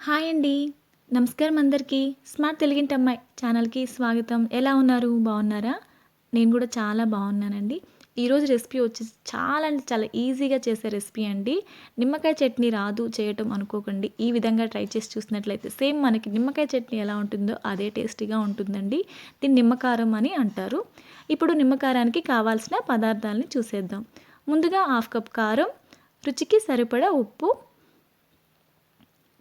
Hi అండి. నమస్కారం అందరికీ. స్మార్ట్ తెలుగింటమ్మాయి ఛానల్‌కి స్వాగతం. ఎలా ఉన్నారు? బాగున్నారా? నేను కూడా చాలా బాగున్నానండి. ఈరోజు రెసిపీ వచ్చేసి చాలా అంటే చాలా ఈజీగా చేసే రెసిపీ అండి. నిమ్మకాయ చట్నీ రాదు చేయటం అనుకోకండి. ఈ విధంగా ట్రై చేసి చూసినట్లయితే సేమ్ మనకి నిమ్మకాయ చట్నీ ఎలా ఉంటుందో అదే టేస్టీగా ఉంటుందండి. దీన్ని నిమ్మకారం అని అంటారు. ఇప్పుడు నిమ్మకారానికి కావాల్సిన పదార్థాలని చూసేద్దాం. ముందుగా హాఫ్ కప్ కారం, రుచికి సరిపడా ఉప్పు,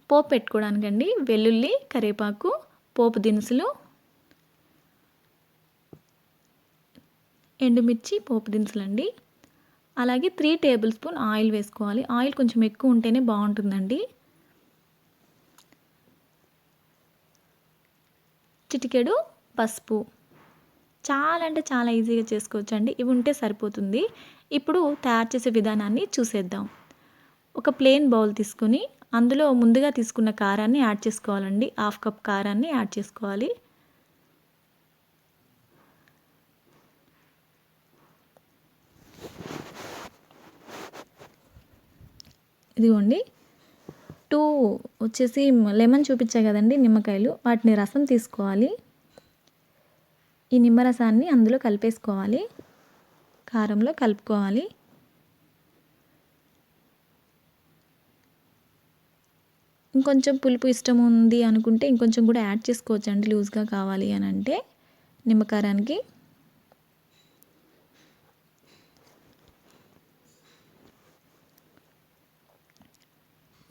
పోపు పెట్టుకోవడానికండి వెల్లుల్లి, కరివేపాకు, పోపు దినుసులు, ఎండుమిర్చి పోపు దినుసులండి. అలాగే 3 టేబుల్ స్పూన్ ఆయిల్ వేసుకోవాలి. ఆయిల్ కొంచెం ఎక్కువ ఉంటేనే బాగుంటుందండి. చిటికెడు పసుపు. చాలా అంటే చాలా ఈజీగా చేసుకోవచ్చండి. ఇవి ఉంటే సరిపోతుంది. ఇప్పుడు తయారు చేసే విధానాన్ని చూసేద్దాం. ఒక ప్లెయిన్ బౌల్ తీసుకొని అందులో ముందుగా తీసుకున్న కారాన్ని యాడ్ చేసుకోవాలండి. హాఫ్ కప్ కారాన్ని యాడ్ చేసుకోవాలి. ఇదిగోండి 2 వచ్చేసి లెమన్ చూపించా కదండి నిమ్మకాయలు, వాటిని రసం తీసుకోవాలి. ఈ నిమ్మరసాన్ని అందులో కలిపేసుకోవాలి. కారంలో కలుపుకోవాలి. ఇంకొంచెం పులుపు ఇష్టం ఉంది అనుకుంటే ఇంకొంచెం కూడా యాడ్ చేసుకోవచ్చండి, లూజ్గా కావాలి అని అంటే నిమ్మకారానికి.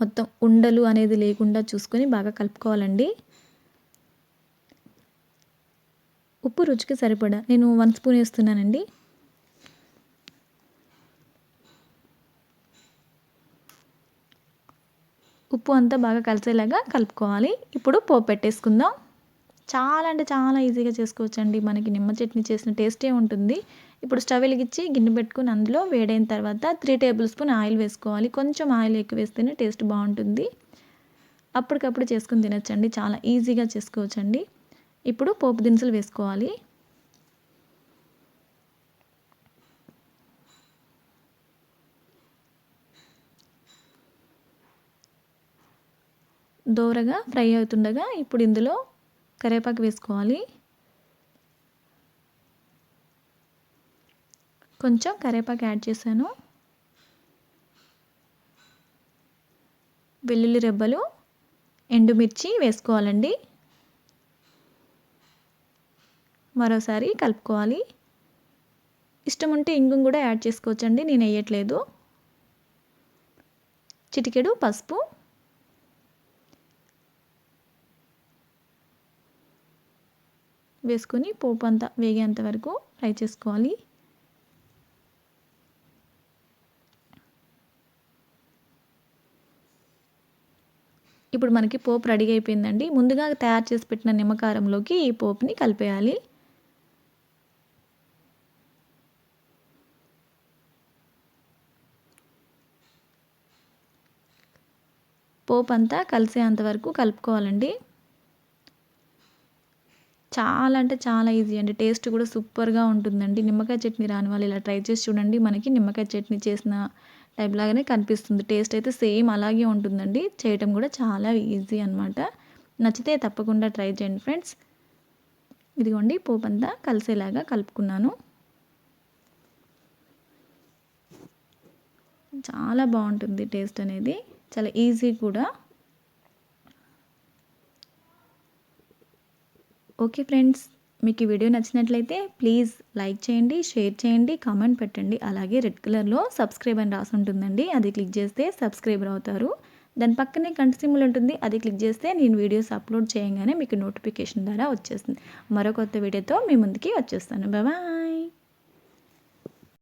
మొత్తం ఉండలు అనేది లేకుండా చూసుకొని బాగా కలుపుకోవాలండి. ఉప్పు రుచికి సరిపడా నేను 1 స్పూన్ వేస్తున్నానండి. ఉప్పు అంతా బాగా కలిసేలాగా కలుపుకోవాలి. ఇప్పుడు పోపు పెట్టేసుకుందాం. చాలా అంటే చాలా ఈజీగా చేసుకోవచ్చండి. మనకి నిమ్మ చట్నీ చేసిన టేస్టే ఉంటుంది. ఇప్పుడు స్టవ్ వెలిగించి గిన్నె పెట్టుకుని అందులో వేడైన తర్వాత 3 టేబుల్ స్పూన్ ఆయిల్ వేసుకోవాలి. కొంచెం ఆయిల్ ఎక్కువ వేస్తేనే టేస్ట్ బాగుంటుంది. అప్పటికప్పుడు చేసుకుని తినచ్చండి. చాలా ఈజీగా చేసుకోవచ్చండి. ఇప్పుడు పోపు దినుసులు వేసుకోవాలి. దోరగా ఫ్రై అవుతుండగా ఇప్పుడు ఇందులో కరివేపాకు వేసుకోవాలి. కొంచెం కరివేపాకు యాడ్ చేశాను. వెల్లుల్లి రెబ్బలు, ఎండుమిర్చి వేసుకోవాలండి. మరోసారి కలుపుకోవాలి. ఇష్టం ఉంటే ఇంగుం కూడా యాడ్ చేసుకోవచ్చండి, నేను వేయట్లేదు. చిటికెడు పసుపు, వేసుకొని పోపు అంతా వేగేంత వరకు ఫ్రై చేసుకోవాలి. ఇప్పుడు మనకి పోపు రెడీ అయిపోయిందండి. ముందుగా తయారు చేసి పెట్టిన నిమ్మకారంలోకి ఈ పోపుని కలిపేయాలి. పోపు అంతా కలిసేంత వరకు కలుపుకోవాలండి. చాలా అంటే చాలా ఈజీ అండి. టేస్ట్ కూడా సూపర్గా ఉంటుందండి. నిమ్మకాయ చట్నీ రాని వాళ్ళు ఇలా ట్రై చేసి చూడండి. మనకి నిమ్మకాయ చట్నీ చేసిన టైప్ లాగానే కనిపిస్తుంది. టేస్ట్ అయితే సేమ్ అలాగే ఉంటుందండి. చేయటం కూడా చాలా ఈజీ అనమాట. నచ్చితే తప్పకుండా ట్రై చేయండి ఫ్రెండ్స్. ఇదిగోండి పోపు అంతా కలిసేలాగా కలుపుకున్నాను. చాలా బాగుంటుంది టేస్ట్ అనేది. చాలా ఈజీ కూడా. ఓకే ఫ్రెండ్స్, మీకు ఈ వీడియో నచ్చినట్లయితే ప్లీజ్ లైక్ చేయండి, షేర్ చేయండి, కామెంట్ పెట్టండి. అలాగే రెడ్ కలర్లో సబ్స్క్రైబ్ అని రాసి ఉంటుందండి, అది క్లిక్ చేస్తే సబ్స్క్రైబర్ అవుతారు. దాని పక్కనే గంట సింబల్ ఉంటుంది, అది క్లిక్ చేస్తే నేను వీడియోస్ అప్లోడ్ చేయగానే మీకు నోటిఫికేషన్ ద్వారా వచ్చేస్తుంది. మరో కొత్త వీడియోతో మీ ముందుకి వచ్చేస్తాను. బాయ్.